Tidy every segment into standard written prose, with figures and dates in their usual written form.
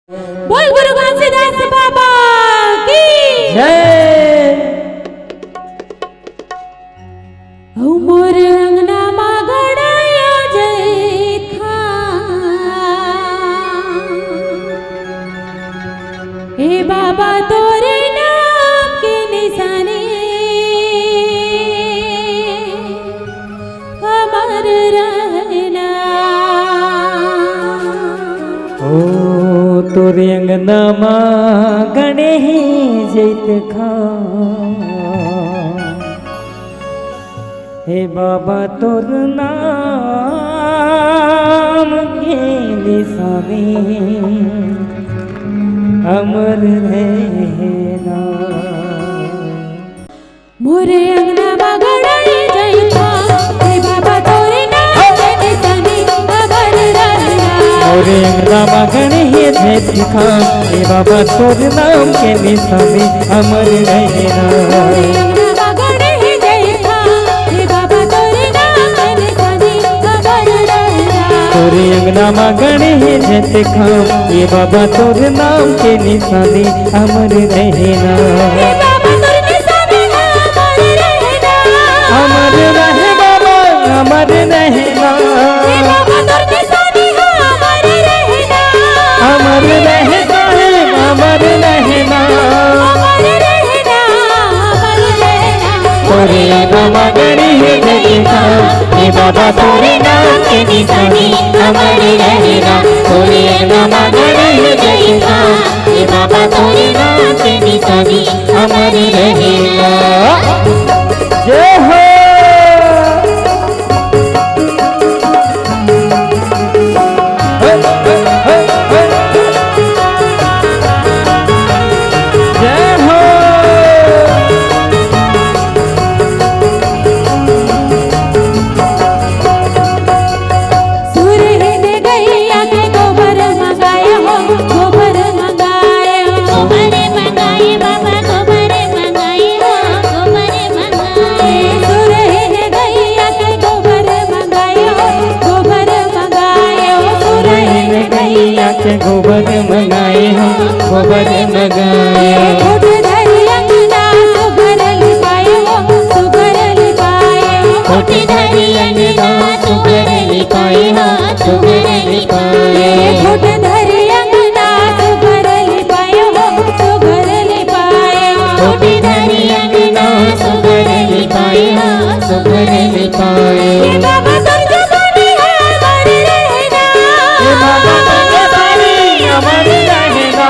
बोल गुरु घासीदास बाबा की जय। मोर अंगना मा गड़ाया जय था हे बाबा तोरे नाम के निशाने अमर रहना। ओ तोरे अंगना माँ गणे जैत खा हे बाबा तोर नाम के निशाने अमर रहना। मोरे अंगना मा गड़ाया जय था हे बाबा तोरे नाम के निशाने अमर रहना। मोरे अंगना माँ गणे जैत खा हे बाबा तोर नाम के निशाने अमर रहना। तोरे अंगना माँ गणे जैत खा हे बाबा तोर नाम के निशाने अमर रहना। अमर रहे बाबा अमर रहना। अमर रहे साहेब अमर रहना। तोरे अंगना माँ गणे जैत खा हे बाबा तोरे नाम के निशाने अमर रहना। तोरे अंगना माँ गणे जय था हे बाबा तोरे नाम के निशाने अमर रहना। जय हो। जय हो। के गोबर मंगाए हम गोबर मंगाए। घुट धरी अंगना सुघर लिपाए हो सुघर लिपाए। घुट धरी अंगना सुघर लिपाए हो सुघर लिपाए। घुट धरी अंगना सुघर लिपाए हो सुघर लिपाए। घुट धरी अंगना सुघर लिपाए हो सुघर लिपाए। बाबा तोर जवानी है अमर रहना। बाबा तोर जवानी अमर रहना।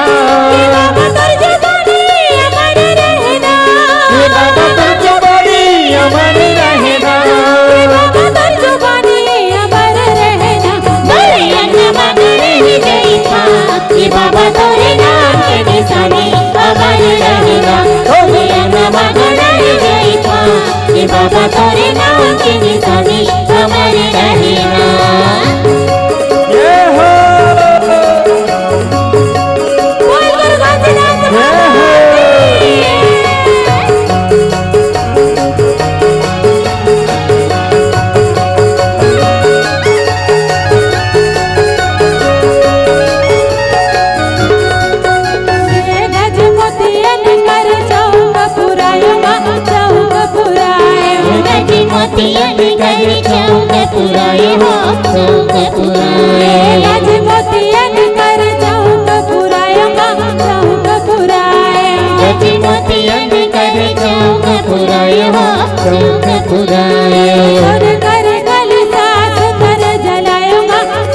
बाबा तोर जवानी अमर रहना। बाबा तोर जवानी अमर रहना। बाबा तोर जवानी अमर रहना। तोरे अंगना माँ गणे जय था हे बाबा तोरे नाम के निशाने अमर रहना। तोरे अंगना माँ गणे जय था हे बाबा तोरे नाम के निशाने अमर रहना। जय हो। बोल गुरु घासीदास बाबा की गज मोतियन कर चौक पुरायो चौक पुरायो। गज मोतियन कर चौक पुराए हो चौक पुराए। गज मोतियन कर चौक पुरायो चौक पुरायो। गज मोतियन कर चौक पुराए हो चौक पुराए। सुर कर कलसा सुंदर जलायो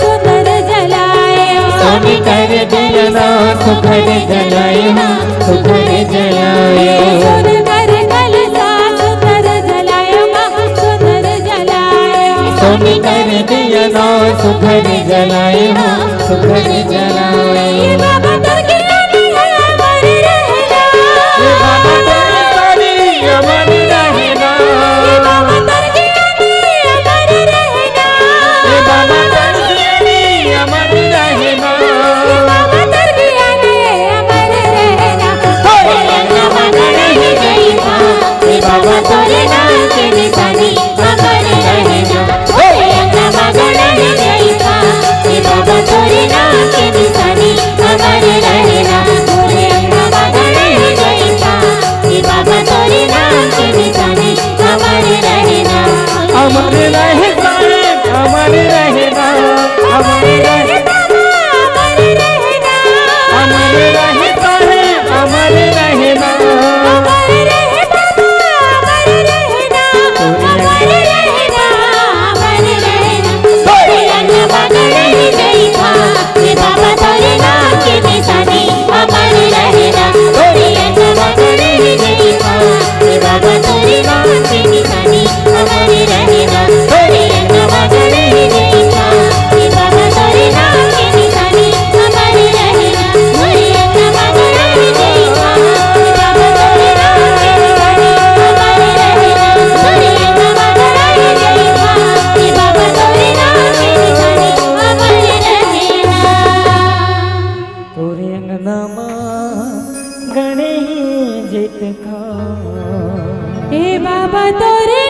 सुंदर जलायो। सोन कर दिया सुखर जलाए हो सुखर जलाए। सुर कर कलसा सुंदर जलायो सुंदर जलायो। सोन कर दिया सुखर जलाए हो सुखर जलाए। बाबा तोर की रानी है अमर रहना। बाबा तोर जवानी अमर रहना। बाबा तोर की रानी अमर रहना। बाबा तोर जवानी अमर रहना। बाबा तोर की रानी अमर रहना। तोरे अंगना माँ गणे जय था हे बाबा तोरे नाम के निशाने अमर रहना। तोरे अंगना माँ गणे जय था हे बाबा तोरे नाम के निशाने अमर के निशानी अमर रहना तोरे अंगवा गणे जैसा हे बाबा तोरे नाम के निशानी अमर रहना तोरे अंगवा गणे जैसा हे बाबा तोरे नाम के निशानी अमर रहना तोरे अंगवा गणे जैसा हे बाबा तोरे नाम के निशानी अमर रहना तोरे अंगनामा गणे जित खा हे बाबा तोरे